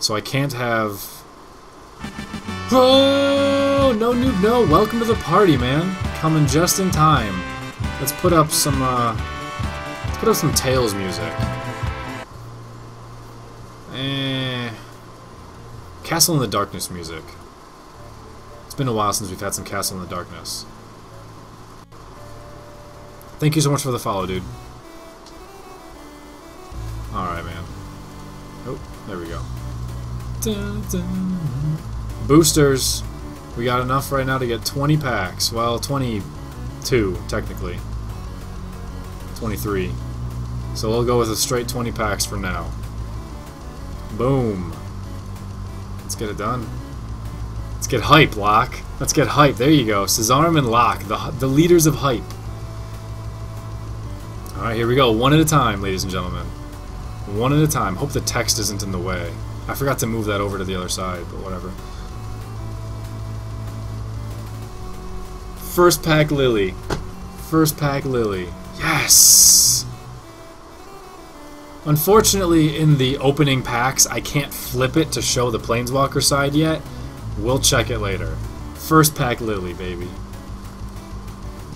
So I can't have... Oh, no noob, no. Welcome to the party, man. Coming just in time. Let's put up some Tales music. Castle in the Darkness music. It's been a while since we've had some Castle in the Darkness. Thank you so much for the follow, dude. Alright, man. Oh, there we go. Dun, dun. Boosters. We got enough right now to get 20 packs. Well, 22, technically. 23. So we'll go with a straight 20 packs for now. Boom. Let's get it done. Let's get hype, Locke. Let's get hype. There you go. Cesarum and Locke, the leaders of hype. Alright, here we go. One at a time, ladies and gentlemen. One at a time. Hope the text isn't in the way. I forgot to move that over to the other side, but whatever. First pack Lily. First pack Lily. Yes! Unfortunately, in the opening packs, I can't flip it to show the Planeswalker side yet. We'll check it later. First pack Lily, baby.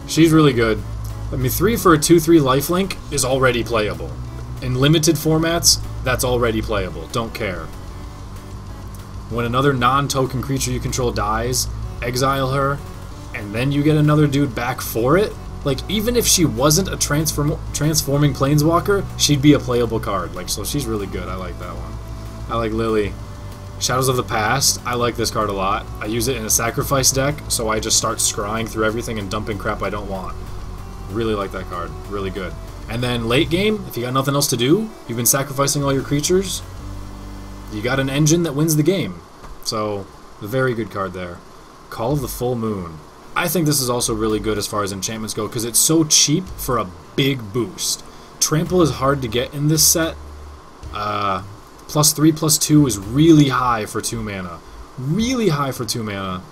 She's really good. I mean, 3 for a 2/3 lifelink is already playable. In limited formats, that's already playable. Don't care. When another non-token creature you control dies, exile her, and then you get another dude back for it. Like, even if she wasn't a transforming Planeswalker, she'd be a playable card. Like, so she's really good. I like that one. I like Lily. Shadows of the Past. I like this card a lot. I use it in a sacrifice deck, so I just start scrying through everything and dumping crap I don't want. Really like that card. Really good. And then late game, if you got nothing else to do, you've been sacrificing all your creatures, you got an engine that wins the game. So, a very good card there. Call of the Full Moon. I think this is also really good as far as enchantments go, because it's so cheap for a big boost. Trample is hard to get in this set. +3/+2 is really high for 2 mana. Really high for 2 mana.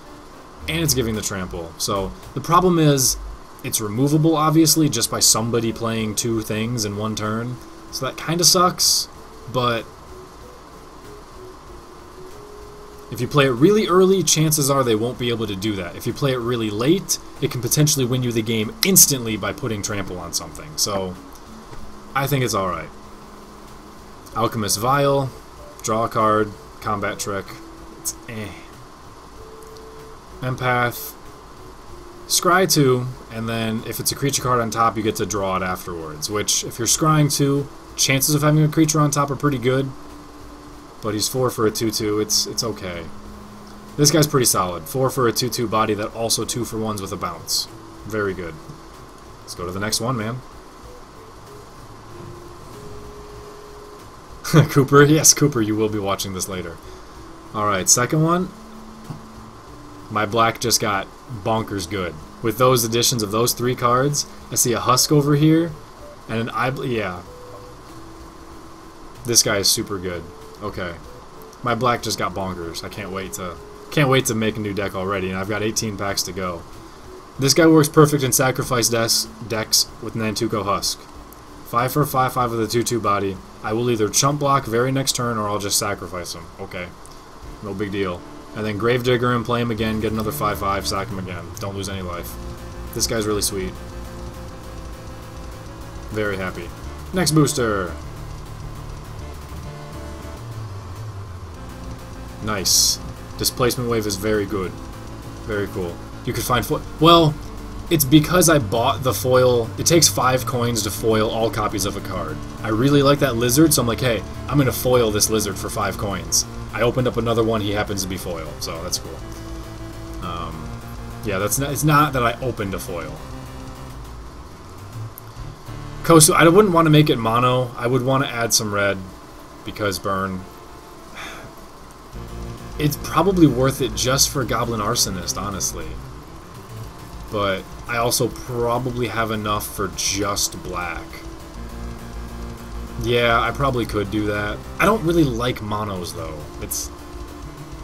And it's giving the trample. So, the problem is, it's removable, obviously, just by somebody playing 2 things in 1 turn. So that kind of sucks, but if you play it really early, chances are they won't be able to do that. If you play it really late, it can potentially win you the game instantly by putting trample on something. So, I think it's alright. Alchemist Vial, draw a card, combat trick. It's eh. Empath, scry 2, and then if it's a creature card on top, you get to draw it afterwards. Which, if you're scrying 2, chances of having a creature on top are pretty good. But he's 4 for a 2/2. It's okay. This guy's pretty solid. 4 for a 2/2 body that also 2 for 1s with a bounce. Very good. Let's go to the next one, man. Cooper? Yes, Cooper, you will be watching this later. Alright, second one. My black just got bonkers good. With those additions of those 3 cards, I see a Husk over here, and an yeah. This guy is super good. Okay. My black just got bonkers. I can't wait to make a new deck already, and I've got 18 packs to go. This guy works perfect in sacrifice decks with Nantuko Husk. 5 for a 5/5 with a 2/2 body. I will either chump block very next turn or I'll just sacrifice him. Okay. No big deal. And then Gravedigger him, play him again, get another 5/5, sack him again. Don't lose any life. This guy's really sweet. Very happy. Next booster. Nice. Displacement Wave is very good. Very cool. You could find foil. Well, it's because I bought the foil. It takes 5 coins to foil all copies of a card. I really like that lizard, so I'm like, hey, I'm going to foil this lizard for 5 coins. I opened up another one, he happens to be foil, so that's cool. Yeah, it's not that I opened a foil. Kosu, I wouldn't want to make it mono. I would want to add some red, because burn. It's probably worth it just for Goblin Arsonist, honestly. But I also probably have enough for just black. Yeah, I probably could do that. I don't really like monos, though. It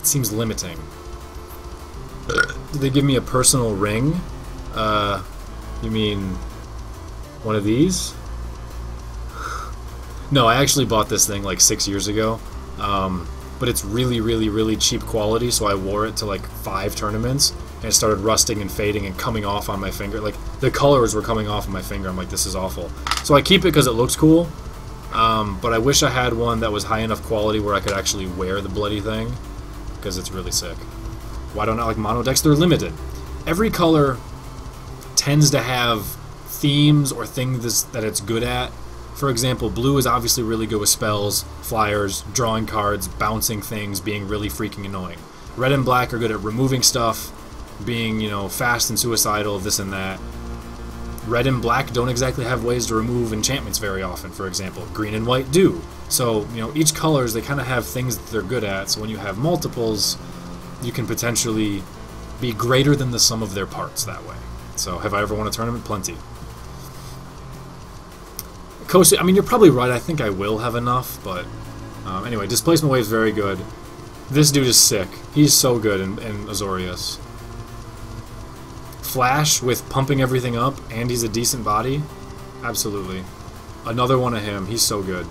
seems limiting. Did they give me a personal ring? You mean one of these? No, I actually bought this thing like 6 years ago. but it's really, really, really cheap quality, so I wore it to like 5 tournaments, and it started rusting and fading and coming off on my finger. Like, the colors were coming off on my finger. I'm like, this is awful. So I keep it because it looks cool, but I wish I had one that was high enough quality where I could actually wear the bloody thing, because it's really sick. Why don't I like mono decks? They're limited. Every color tends to have themes or things that it's good at. For example, blue is obviously really good with spells, flyers, drawing cards, bouncing things, being really freaking annoying. Red and black are good at removing stuff, being, you know, fast and suicidal, this and that. Red and black don't exactly have ways to remove enchantments very often, for example. Green and white do. So, you know, each colors, they kind of have things that they're good at, so when you have multiples, you can potentially be greater than the sum of their parts that way. So, have I ever won a tournament? Plenty. I mean, you're probably right. I think I will have enough, but anyway, Displacement Wave is very good. This dude is sick. He's so good in Azorius. Flash with pumping everything up, and he's a decent body. Absolutely. Another one of him. He's so good.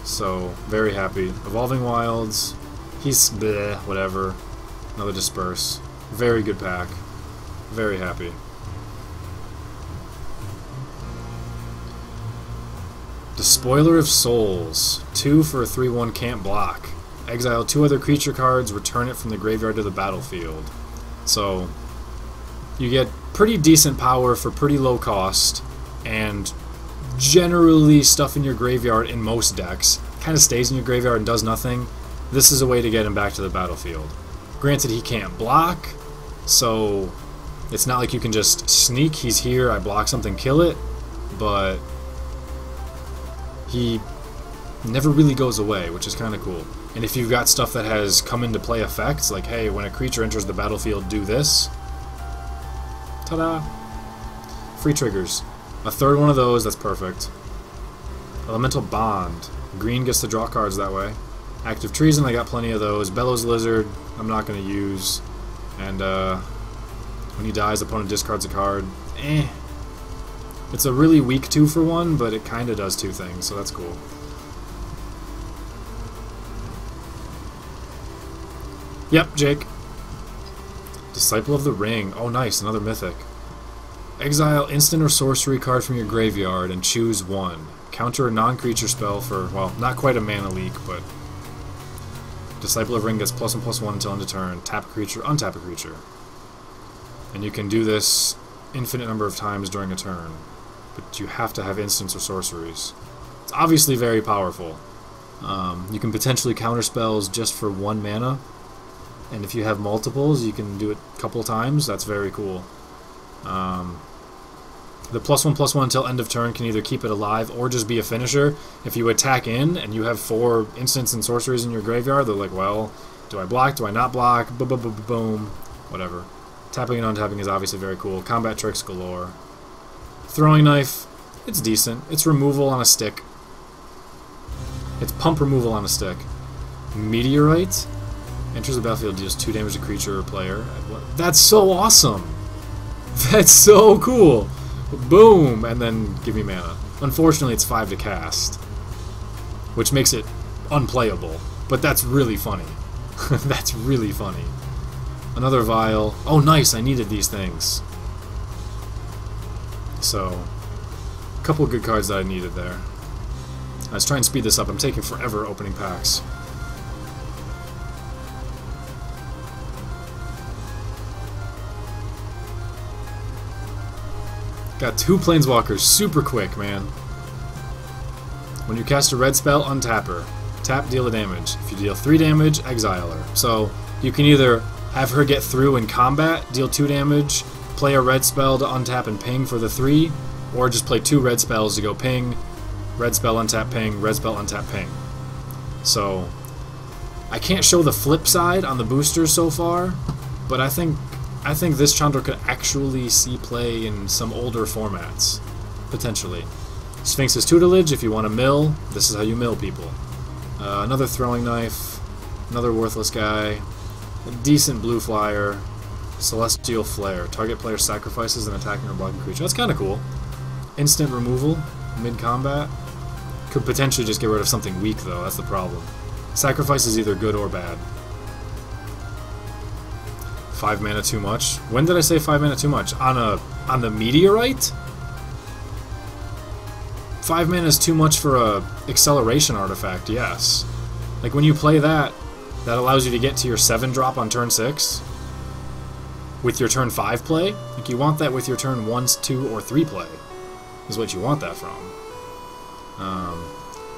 So, very happy. Evolving Wilds. He's bleh, whatever. Another Disperse. Very good pack. Very happy. Despoiler of Souls. 2 for a 3/1 can't block. Exile 2 other creature cards, return it from the graveyard to the battlefield. So, you get pretty decent power for pretty low cost, and generally stuff in your graveyard in most decks kind of stays in your graveyard and does nothing. This is a way to get him back to the battlefield. Granted, he can't block, so it's not like you can just sneak. He's here, I block something, kill it, but he never really goes away, which is kind of cool. And if you've got stuff that has come into play effects, like, hey, when a creature enters the battlefield, do this. Ta-da! Free triggers. A third one of those, that's perfect. Elemental Bond. Green gets to draw cards that way. Active Treason, I got plenty of those. Bellows Lizard, I'm not going to use. And when he dies, opponent discards a card. Eh. It's a really weak 2 for 1, but it kind of does 2 things, so that's cool. Yep, Jake. Disciple of the Ring. Oh, nice, another mythic. Exile instant or sorcery card from your graveyard and choose 1. Counter a non-creature spell for, well, not quite a mana leak, but Disciple of Ring gets +1/+1 until end of turn. Tap a creature, untap a creature. And you can do this infinite number of times during a turn, but you have to have instants or sorceries. It's obviously very powerful. You can potentially counter spells just for 1 mana, and if you have multiples, you can do it a couple times. That's very cool. The +1/+1 until end of turn can either keep it alive or just be a finisher. If you attack in and you have 4 instants and sorceries in your graveyard, they're like, well, do I block, do I not block, boom, whatever. Tapping and untapping is obviously very cool. Combat tricks galore. Throwing Knife, it's decent. It's removal on a stick. It's pump removal on a stick. Meteorite enters the battlefield, deals 2 damage to creature or player. That's so awesome! That's so cool! Boom! And then give me mana. Unfortunately, it's 5 to cast, which makes it unplayable. But that's really funny. That's really funny. Another Vial. Oh, nice! I needed these things. So, a couple of good cards that I needed there. Let's try and speed this up. I'm taking forever opening packs. Got 2 Planeswalkers super quick, man. When you cast a red spell, untap her. Tap, deal a damage. If you deal 3 damage, exile her. So, you can either have her get through in combat, deal 2 damage, play a red spell to untap and ping for the 3, or just play 2 red spells to go ping, red spell, untap, ping, red spell, untap, ping. So, I can't show the flip side on the boosters so far, but I think this Chandra could actually see play in some older formats, potentially. Sphinx's Tutelage, if you want to mill, this is how you mill people. Another Throwing Knife, another worthless guy, a decent blue flyer, Celestial Flare. Target player sacrifices an attacking or blocking creature. That's kind of cool. Instant removal, mid-combat. Could potentially just get rid of something weak, though. That's the problem. Sacrifice is either good or bad. 5 mana too much? When did I say 5 mana too much? On the meteorite? 5 mana is too much for a acceleration artifact, yes. Like when you play that, that allows you to get to your 7 drop on turn 6 with your turn 5 play. Like you want that with your turn 1, 2, or 3 play is what you want that from.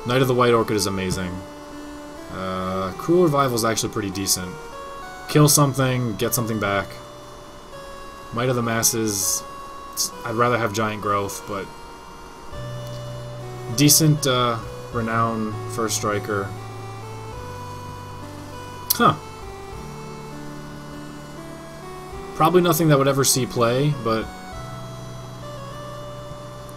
Knight of the White Orchid is amazing. Cruel Revival is actually pretty decent. Kill something, get something back. Might of the Masses, I'd rather have Giant Growth, but decent Renown first striker. Huh. Probably nothing that would ever see play, but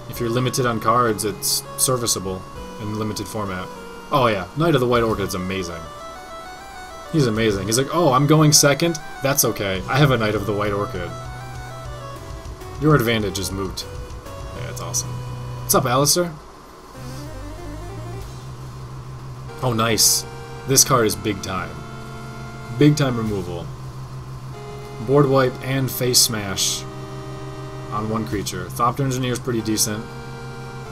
if you're limited on cards, it's serviceable in limited format. Oh yeah, Knight of the White Orchid is amazing. He's amazing. He's like, oh, I'm going second? That's okay. I have a Knight of the White Orchid. Your advantage is moot. Yeah, it's awesome. What's up, Alistair? Oh, nice. This card is big time. Big time removal. Board wipe and face smash on one creature. Thopter Engineer is pretty decent.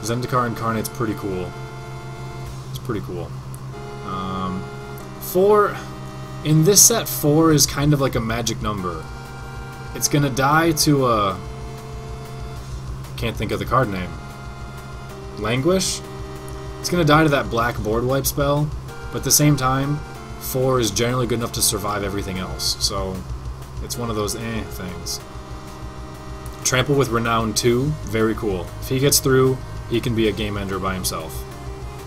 Zendikar Incarnate's pretty cool. It's pretty cool. 4... In this set, 4 is kind of like a magic number. It's gonna die to a... Can't think of the card name. Languish? It's gonna die to that black board wipe spell, but at the same time, 4 is generally good enough to survive everything else, so it's one of those things. Trample with Renown 2, very cool. If he gets through, he can be a game ender by himself.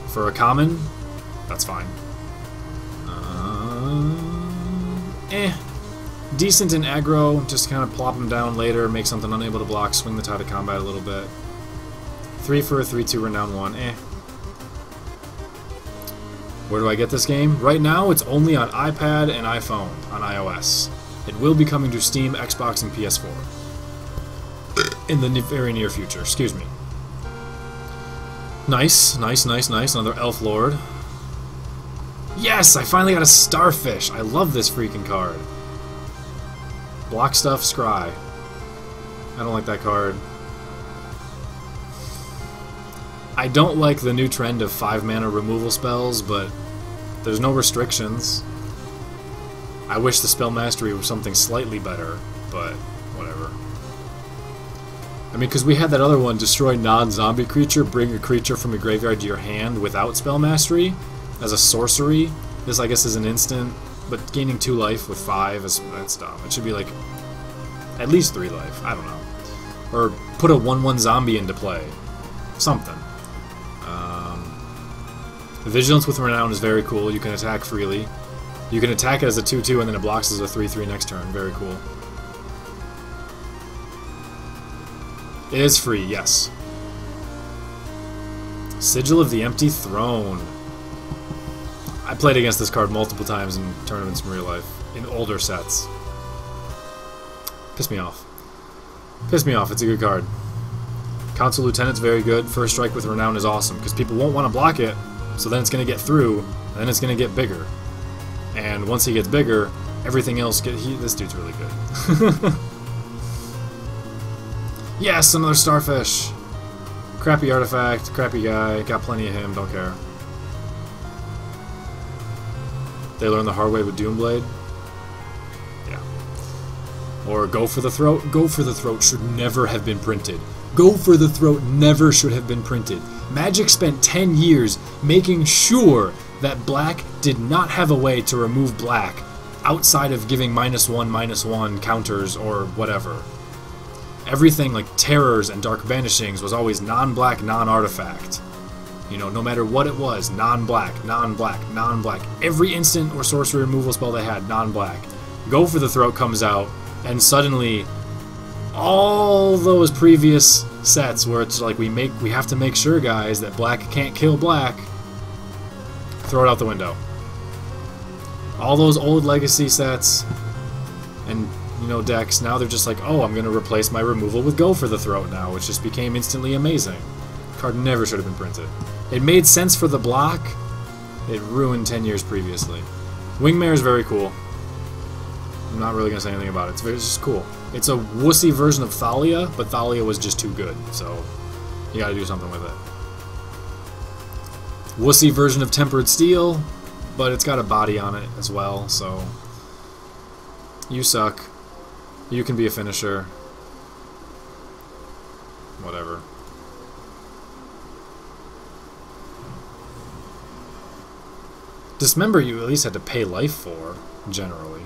For a common, that's fine. Decent in aggro, just kind of plop him down later, make something unable to block, swing the tide of combat a little bit. 3 for a 3/2 Renown 1, Where do I get this game? Right now, it's only on iPad and iPhone, on iOS. It will be coming to Steam, Xbox, and PS4. In the very near future, excuse me. Nice, nice, nice, nice, another Elf Lord. Yes, I finally got a Starfish. I love this freaking card. Block stuff, Scry. I don't like that card. I don't like the new trend of 5 mana removal spells, but there's no restrictions. I wish the spell mastery was something slightly better, but whatever. I mean, because we had that other one, destroy non-zombie creature, bring a creature from your graveyard to your hand without spell mastery. As a sorcery, this I guess is an instant, but gaining 2 life with 5 that's dumb. It should be like at least 3 life. I don't know, or put a 1/1 zombie into play, something. Vigilance with Renown is very cool. You can attack freely. You can attack it as a 2/2 and then it blocks as a 3/3 next turn. Very cool. It is free, yes. Sigil of the Empty Throne. I played against this card multiple times in tournaments in real life, in older sets. Piss me off. Piss me off, it's a good card. Council Lieutenant's very good. First Strike with Renown is awesome, because people won't want to block it, so then it's going to get through, and then it's going to get bigger. And once he gets bigger, everything else this dude's really good. Yes, another Starfish! Crappy artifact, crappy guy, got plenty of him, don't care. They learn the hard way with Doomblade. Yeah. Or Go for the Throat. Go for the Throat should never have been printed. Go for the Throat never should have been printed. Magic spent 10 years making sure that black did not have a way to remove black outside of giving -1/-1 counters or whatever. Everything like Terrors and Dark Banishings was always non-black, non-artifact. You know, no matter what it was, non-black, non-black, non-black. Every instant or sorcery removal spell they had, non-black. Go for the Throat comes out, and suddenly all those previous sets where it's like we have to make sure, guys, that black can't kill black, throw it out the window. All those old legacy sets and, you know, decks, now they're just like, oh, I'm going to replace my removal with Go for the Throat now, which just became instantly amazing. Card never should have been printed. It made sense for the block, It ruined 10 years previously. Wingmare is very cool. I'm not really going to say anything about it. It's just cool. It's a wussy version of Thalia, but Thalia was just too good, so you gotta do something with it. Wussy version of Tempered Steel, but it's got a body on it as well, so you suck. You can be a finisher. Whatever. Dismember you at least had to pay life for, generally.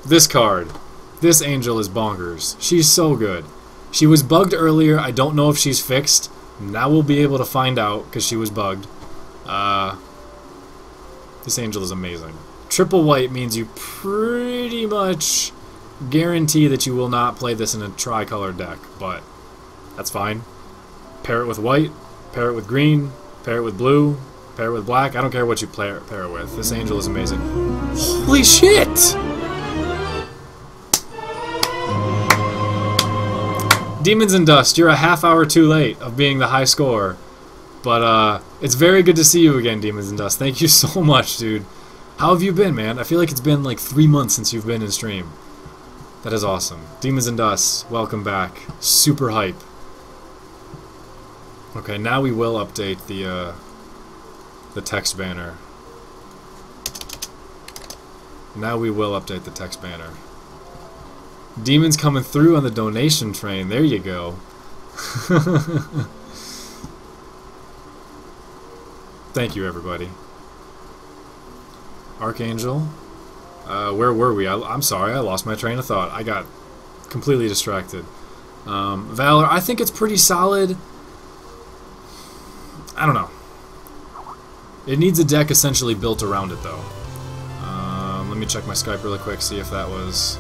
This card. This angel is bonkers. She's so good. She was bugged earlier. I don't know if she's fixed. Now we'll be able to find out because she was bugged. This angel is amazing. Triple white means you pretty much guarantee that you will not play this in a tricolor deck, but that's fine. Pair it with white, pair it with green, pair it with blue, pair it with black. I don't care what you pair it with. This angel is amazing. Holy shit! Demons and Dust, you're a half hour too late of being the high score. But it's very good to see you again, Demons and Dust. Thank you so much, dude. How have you been, man? I feel like it's been like 3 months since you've been in stream. That is awesome. Demons and Dust, welcome back. Super hype. Okay, now we will update the text banner. Now we will update the text banner. Demons coming through on the donation train. There you go. Thank you, everybody. Archangel. Where were we? I'm sorry, I lost my train of thought. I got completely distracted. Valor, I think it's pretty solid. I don't know. It needs a deck essentially built around it, though. Let me check my Skype really quick, see if that was...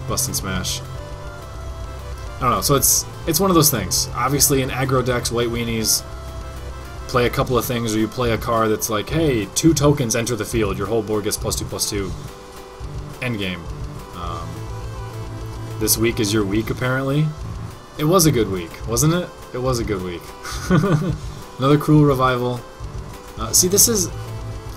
Bust and Smash. I don't know, so it's one of those things. Obviously in aggro decks, white weenies play a couple of things, or you play a card that's like, hey, 2 tokens enter the field, your whole board gets +2/+2. Endgame. This week is your week, apparently. It was a good week, wasn't it? It was a good week. Another Cruel Revival. See, this is...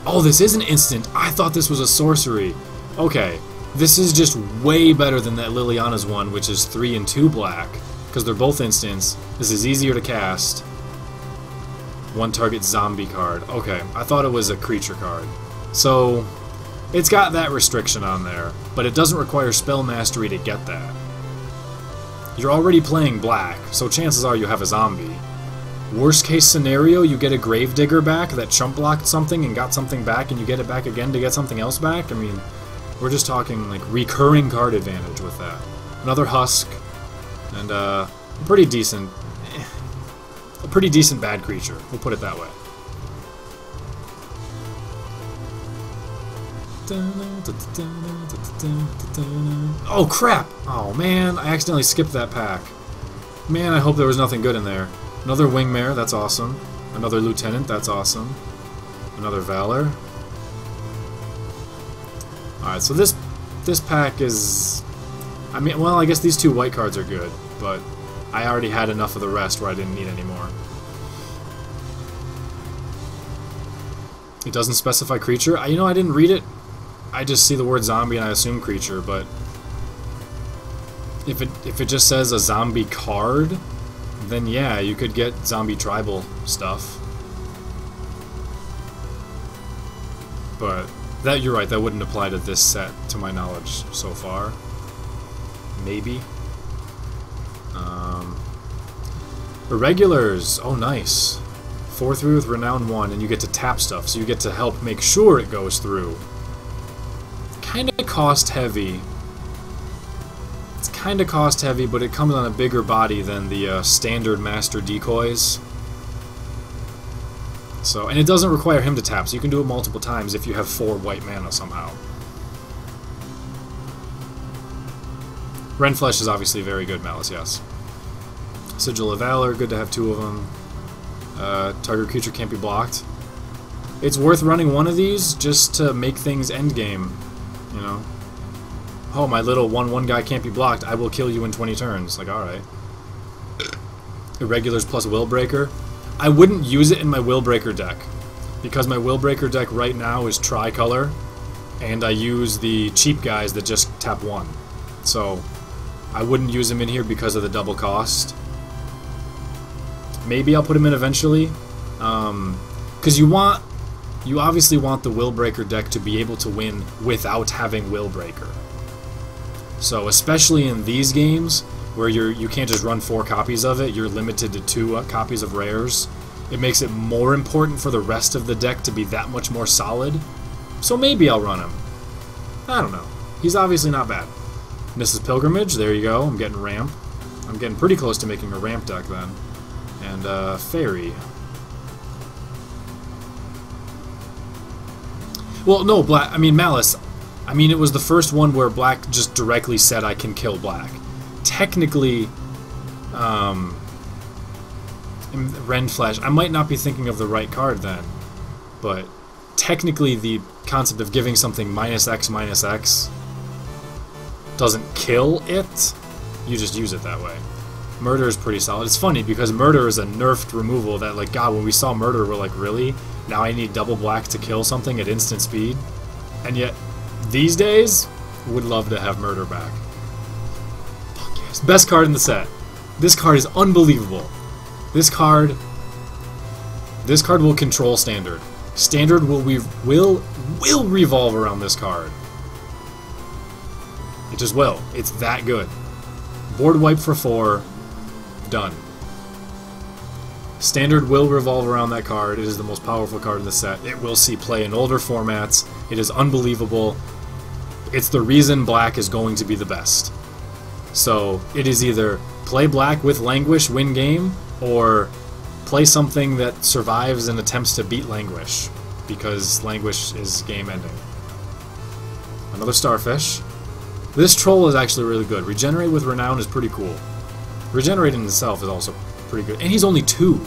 Oh, this is an instant. I thought this was a sorcery. Okay. This is just way better than that Liliana's one, which is 3 and 2 black, because they're both instants. This is easier to cast. 1 target zombie card. Okay, I thought it was a creature card. So, it's got that restriction on there, but it doesn't require spell mastery to get that. You're already playing black, so chances are you have a zombie. Worst case scenario, you get a Gravedigger back that chump blocked something and got something back, and you get it back again to get something else back. I mean... We're just talking like recurring card advantage with that. Another Husk, and a pretty decent bad creature. We'll put it that way. Oh crap! Oh man, I accidentally skipped that pack. Man, I hope there was nothing good in there. Another Wingmare, that's awesome. Another Lieutenant, that's awesome. Another Valor. Alright, so this pack is... I mean, well, I guess these 2 white cards are good, but I already had enough of the rest where I didn't need any more. It doesn't specify creature. You know, I didn't read it. I just see the word zombie and I assume creature, but... If it just says a zombie card, then yeah, you could get zombie tribal stuff. But... That, you're right, that wouldn't apply to this set, to my knowledge, so far. Maybe. Irregulars! Oh, nice. 4/3 with Renown 1, and you get to tap stuff, so you get to help make sure it goes through. Kinda cost heavy. It's kinda cost heavy, but it comes on a bigger body than the standard Master Decoys. So, and it doesn't require him to tap, so you can do it multiple times if you have 4 white mana somehow. Renflesh is obviously very good, Malice, yes. Sigil of Valor, good to have 2 of them. Target creature can't be blocked. It's worth running one of these just to make things endgame, you know? Oh, my little 1/1 guy can't be blocked. I will kill you in 20 turns. Like, alright. Irregulars plus Willbreaker. I wouldn't use it in my Willbreaker deck, because my Willbreaker deck right now is tricolor, and I use the cheap guys that just tap 1. So, I wouldn't use him in here because of the double cost. Maybe I'll put him in eventually, because you obviously want the Willbreaker deck to be able to win without having Willbreaker. So especially in these games where you can't just run 4 copies of it, you're limited to 2 copies of rares. It makes it more important for the rest of the deck to be that much more solid. So maybe I'll run him. I don't know. He's obviously not bad. Mrs. Pilgrimage, there you go. I'm getting ramp. I'm getting pretty close to making a ramp deck then. And Fairy. Well, no, Malice. I mean, it was the first one where black just directly said I can kill black. Technically, Rend Flash, I might not be thinking of the right card then, but technically the concept of giving something -X/-X doesn't kill it, you just use it that way. Murder is pretty solid. It's funny because Murder is a nerfed removal that, like, God, when we saw Murder, we're like, really? Now I need double black to kill something at instant speed? And yet, these days, would love to have Murder back. Fuck yes. Best card in the set. This card is unbelievable. This card will control Standard. Standard will revolve around this card. It just will. It's that good. Board wipe for 4. Done. Standard will revolve around that card. It is the most powerful card in the set. It will see play in older formats. It is unbelievable. It's the reason black is going to be the best. So it is either play black with Languish, win game, or play something that survives and attempts to beat Languish, because Languish is game ending. Another Starfish. This troll is actually really good. Regenerate with Renown is pretty cool. Regenerate in itself is also pretty good. And he's only 2.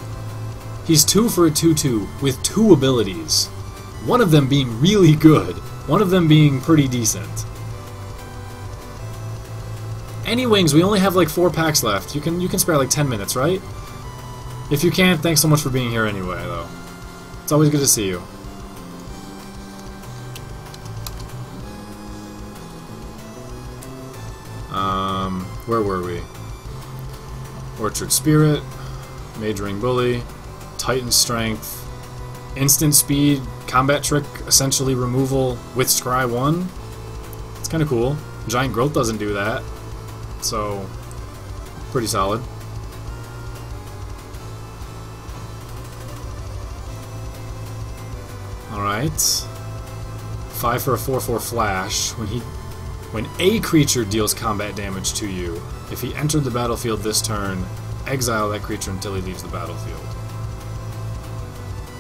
He's 2 for a 2/2 with 2 abilities. One of them being really good. One of them being pretty decent. Anyways, we only have like 4 packs left. You can spare like 10 minutes, right? If you can't, thanks so much for being here anyway, though. It's always good to see you. Where were we? Orchard Spirit, Majoring Bully, Titan Strength, Instant Speed, Combat Trick, essentially removal with Scry 1. It's kind of cool. Giant Growth doesn't do that, so pretty solid. Alright. 5 for a 4/4 Flash. When a creature deals combat damage to you, if he entered the battlefield this turn, exile that creature until he leaves the battlefield.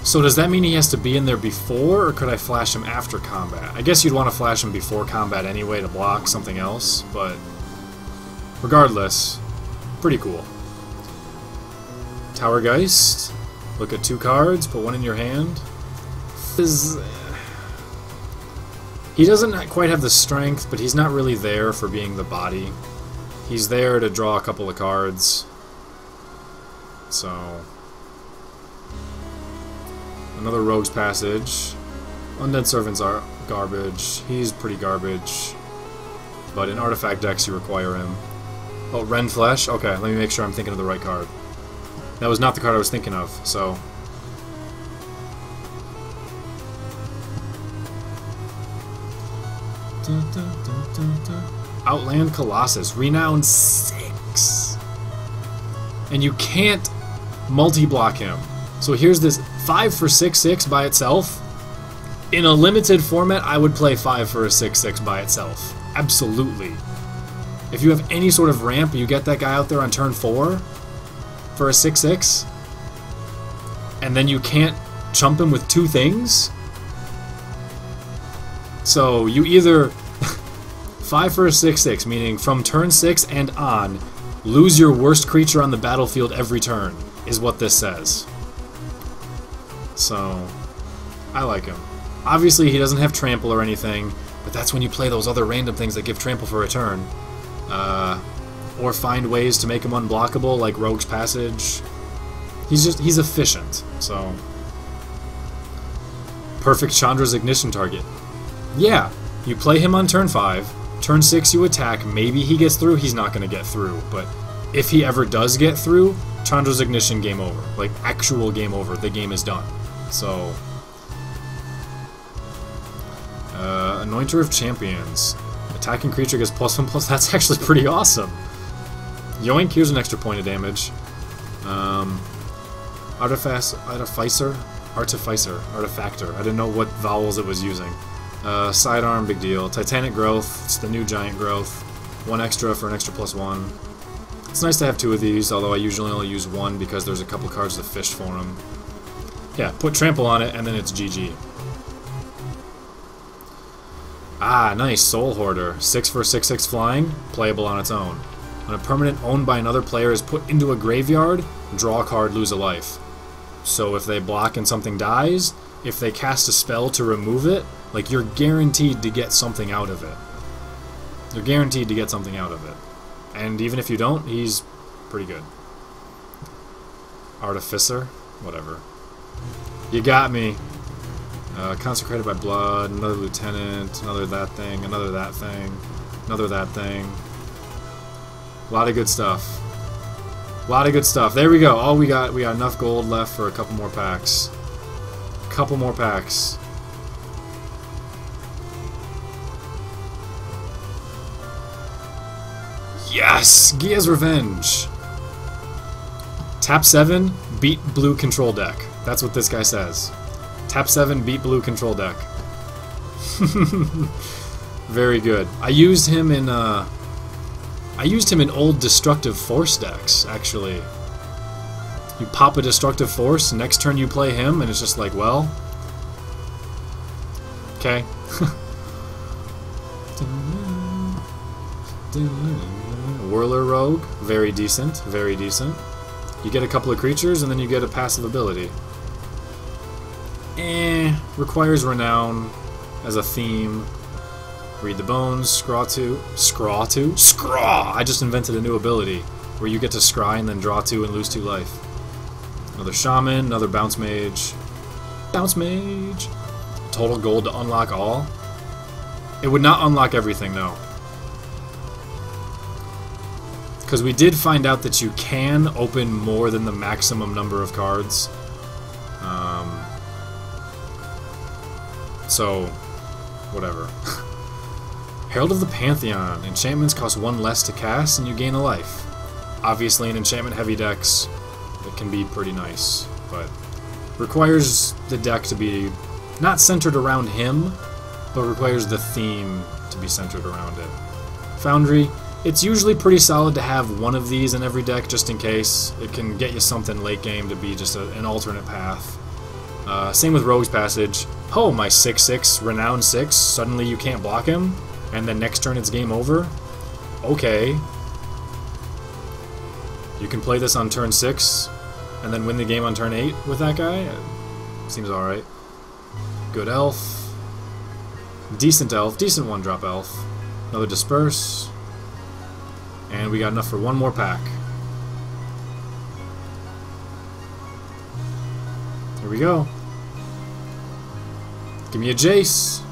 So does that mean he has to be in there before, or could I flash him after combat? I guess you'd want to flash him before combat anyway to block something else, but regardless, pretty cool. Tower Geist. Look at 2 cards, put 1 in your hand. He doesn't quite have the strength, but he's not really there for being the body. He's there to draw a couple of cards. So, another Rogue's Passage. Undead Servants are garbage. He's pretty garbage. But in Artifact decks you require him. Oh, Rend Flesh? Okay, let me make sure I'm thinking of the right card. That was not the card I was thinking of, so... Outland Colossus, Renown 6. And you can't multi-block him. So here's this 5 for 6/6 by itself. In a limited format, I would play 5 for a 6/6 by itself. Absolutely. If you have any sort of ramp, you get that guy out there on turn 4 for a 6/6, and then you can't chump him with 2 things. So you either 5 for a 6/6, meaning from turn 6 and on, lose your worst creature on the battlefield every turn, is what this says. So, I like him. Obviously he doesn't have trample or anything, But that's when you play those other random things that give trample for a turn. Or find ways to make him unblockable, like Rogue's Passage. He's efficient, so... Perfect Chandra's Ignition target. Yeah, you play him on turn 5, turn 6 you attack, maybe he gets through, he's not going to get through, but if he ever does get through, Chandra's Ignition, game over. Like, actual game over, the game is done. So... Anointer of Champions. Attacking creature gets +1/+, that's actually pretty awesome. Yoink, here's an extra point of damage. Artificer. I didn't know what vowels it was using. Sidearm, big deal. Titanic Growth, it's the new giant growth. 1 extra for an extra +1. It's nice to have 2 of these, although I usually only use 1 because there's a couple cards to fish for them. Yeah, put trample on it and then it's GG. Ah, nice, Soul Hoarder. 6 for 6/6 flying, playable on its own. When a permanent owned by another player is put into a graveyard, draw a card, lose a life. So if they block and something dies, if they cast a spell to remove it, like, you're guaranteed to get something out of it. You're guaranteed to get something out of it. And even if you don't, he's pretty good. Artificer? Whatever. You got me. Consecrated by Blood, another Lieutenant, another that thing, another that thing, another that thing. A lot of good stuff. A lot of good stuff. There we go. We got enough gold left for a couple more packs. Couple more packs. Yes! Gia's Revenge! Tap 7, beat blue control deck. That's what this guy says. Tap 7, beat blue control deck. Very good. I used him in old Destructive Force decks, actually. You pop a Destructive Force, next turn you play him, and it's just like, well... Okay. Whirler Rogue, very decent, very decent. You get a couple of creatures, and then you get a passive ability. Requires Renown as a theme. Read the Bones, Scraw 2. Scraw 2? Scraw! I just invented a new ability where you get to scry and then draw 2 and lose 2 life. Another Shaman, another Bounce Mage. Bounce Mage! Total gold to unlock all? It would not unlock everything, no. Because we did find out that you can open more than the maximum number of cards. So, whatever. Herald of the Pantheon. Enchantments cost 1 less to cast and you gain a life. Obviously in enchantment-heavy decks, it can be pretty nice, but requires the deck to be not centered around him, but requires the theme to be centered around it. Foundry. It's usually pretty solid to have one of these in every deck, just in case. It can get you something late game to be just an alternate path. Same with Rogue's Passage. Oh, my 6/6, Renown 6, suddenly you can't block him, and then next turn it's game over? Okay. You can play this on turn 6, and then win the game on turn 8 with that guy? Seems alright. Good Elf. Decent Elf, decent 1-drop Elf. Another Disperse. And we got enough for one more pack. Here we go. Give me a Jace.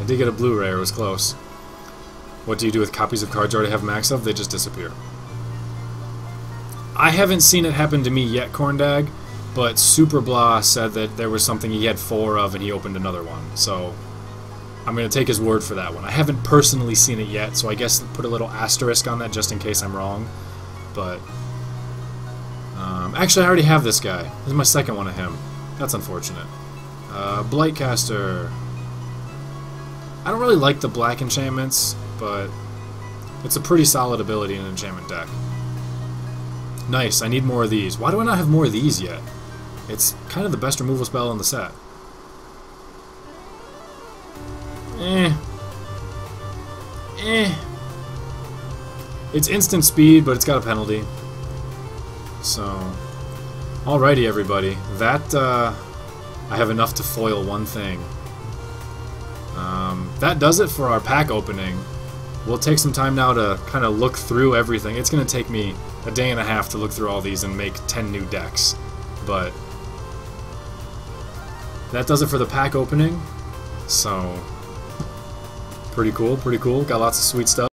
I did get a blue rare, it was close. What do you do with copies of cards you already have max of? They just disappear. I haven't seen it happen to me yet, Corndag, but Super Blah said that there was something he had 4 of and he opened another one, so I'm going to take his word for that one. I haven't personally seen it yet, so I guess put a little asterisk on that just in case I'm wrong, but... actually, I already have this guy. This is my second one of him. That's unfortunate. Blightcaster. I don't really like the black enchantments, but it's a pretty solid ability in an enchantment deck. Nice, I need more of these. Why do I not have more of these yet? It's kind of the best removal spell in the set. It's instant speed, but it's got a penalty. So, Alrighty, everybody. That, I have enough to foil one thing. That does it for our pack opening. We'll take some time now to kind of look through everything. It's going to take me a day and a half to look through all these and make 10 new decks. But that does it for the pack opening. So, pretty cool, pretty cool. Got lots of sweet stuff.